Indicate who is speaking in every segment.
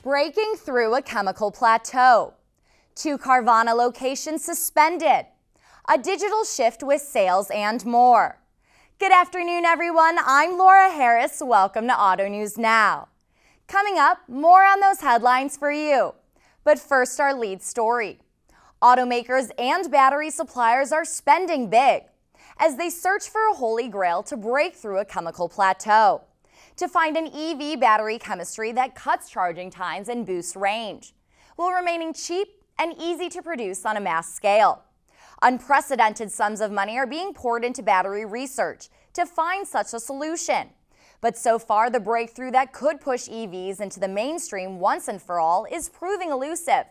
Speaker 1: Breaking through a chemical plateau. 2 Carvana locations suspended. A digital shift with sales and more. Good afternoon, everyone. I'm Laura Harris. Welcome to Auto News Now. Coming up, more on those headlines for you. But first, our lead story. Automakers and battery suppliers are spending big as they search for a holy grail to break through a chemical plateau, to find an EV battery chemistry that cuts charging times and boosts range, while remaining cheap and easy to produce on a mass scale. Unprecedented sums of money are being poured into battery research to find such a solution. But so far, the breakthrough that could push EVs into the mainstream once and for all is proving elusive.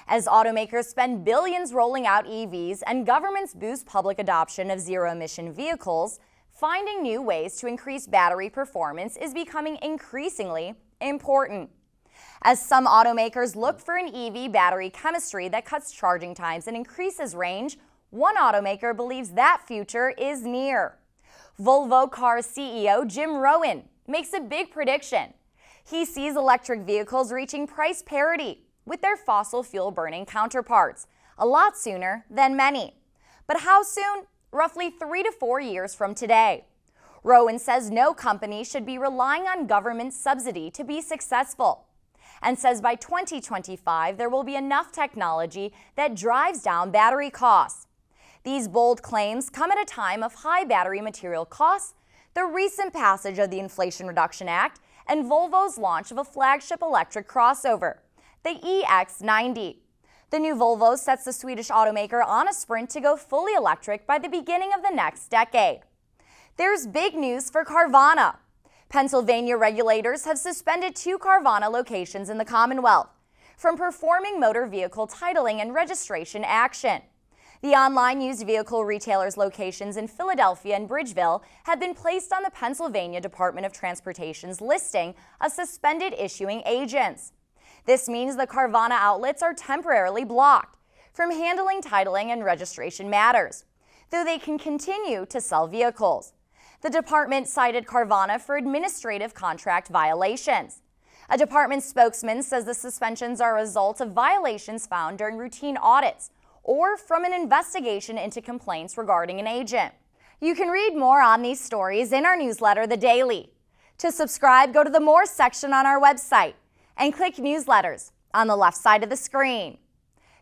Speaker 1: As automakers spend billions rolling out EVs and governments boost public adoption of zero-emission vehicles, finding new ways to increase battery performance is becoming increasingly important. As some automakers look for an EV battery chemistry that cuts charging times and increases range, one automaker believes that future is near. Volvo Cars CEO Jim Rowan makes a big prediction. He sees electric vehicles reaching price parity with their fossil fuel burning counterparts a lot sooner than many. But how soon? Roughly 3 to 4 years from today. Rowan says no company should be relying on government subsidy to be successful, and says by 2025 there will be enough technology that drives down battery costs. These bold claims come at a time of high battery material costs, the recent passage of the Inflation Reduction Act, and Volvo's launch of a flagship electric crossover, the EX90. The new Volvo sets the Swedish automaker on a sprint to go fully electric by the beginning of the next decade. There's big news for Carvana. Pennsylvania regulators have suspended 2 Carvana locations in the Commonwealth from performing motor vehicle titling and registration action. The online used vehicle retailers' locations in Philadelphia and Bridgeville have been placed on the Pennsylvania Department of Transportation's listing of suspended issuing agents. This means the Carvana outlets are temporarily blocked from handling titling and registration matters, though they can continue to sell vehicles. The department cited Carvana for administrative contract violations. A department spokesman says the suspensions are a result of violations found during routine audits or from an investigation into complaints regarding an agent. You can read more on these stories in our newsletter, The Daily. To subscribe, go to the More section on our website and click Newsletters on the left side of the screen.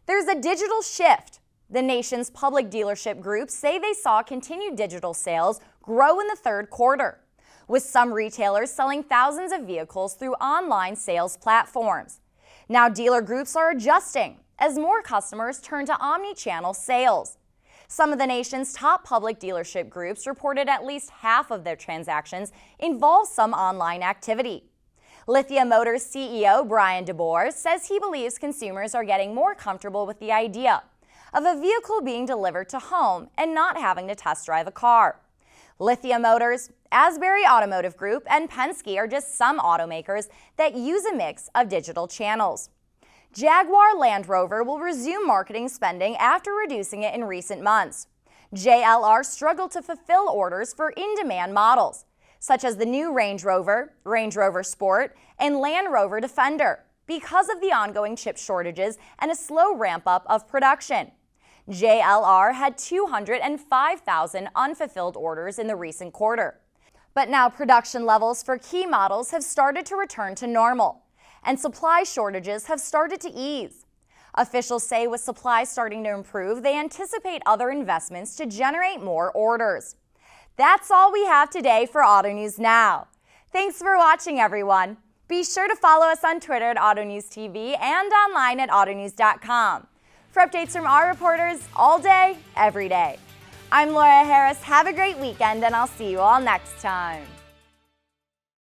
Speaker 1: There's a digital shift. The nation's public dealership groups say they saw continued digital sales grow in the third quarter, with some retailers selling thousands of vehicles through online sales platforms. Now dealer groups are adjusting as more customers turn to omni-channel sales. Some of the nation's top public dealership groups reported at least half of their transactions involve some online activity. Lithia Motors CEO Brian DeBoer says he believes consumers are getting more comfortable with the idea of a vehicle being delivered to home and not having to test drive a car. Lithia Motors, Asbury Automotive Group, and Penske are just some automakers that use a mix of digital channels. Jaguar Land Rover will resume marketing spending after reducing it in recent months. JLR struggled to fulfill orders for in-demand models, such as the new Range Rover, Range Rover Sport, and Land Rover Defender, because of the ongoing chip shortages and a slow ramp-up of production. JLR had 205,000 unfulfilled orders in the recent quarter. But now production levels for key models have started to return to normal, and supply shortages have started to ease. Officials say with supply starting to improve, they anticipate other investments to generate more orders. That's all we have today for Auto News Now. Thanks for watching, everyone. Be sure to follow us on Twitter at AutoNewsTV and online at AutoNews.com for updates from our reporters all day, every day. I'm Laura Harris. Have a great weekend, and I'll see you all next time.